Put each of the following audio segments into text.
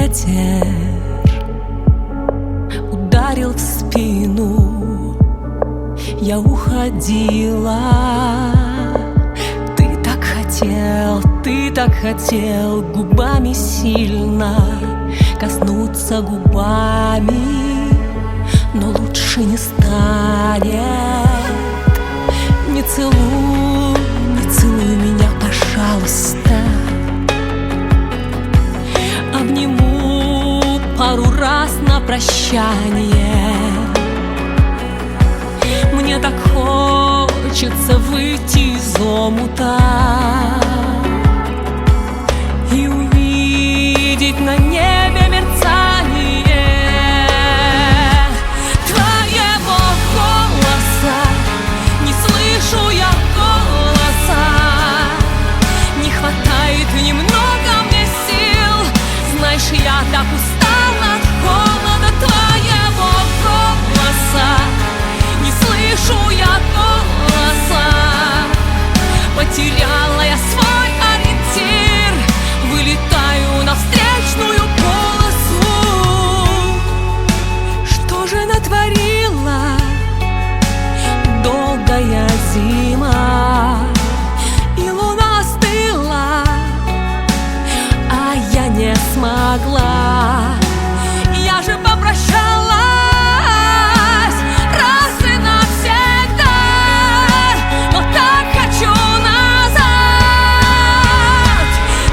ветер ударил в спину, я уходила. Ты так хотел губами сильно коснуться губами, но лучше не станет. Не целуй меня, пожалуйста. Обниму пару раз на прощание. Мне так хочется выйти из омута и увидеть на небе мерцание твоего голоса. Не слышу я голоса, не хватает немного мне сил. Знаешь, я так устала от холода твоего голоса. Не слышу я голоса, потеряла я свой ориентир, вылетаю на встречную полосу. Что же натворила долгая зима, и луна остыла, а я не смогла. Я же попрощалась раз и навсегда, но так хочу назад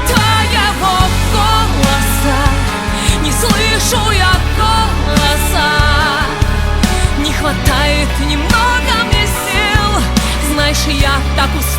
твоего голоса. Не слышу я голоса, не хватает немного мне сил. Знаешь, я так устала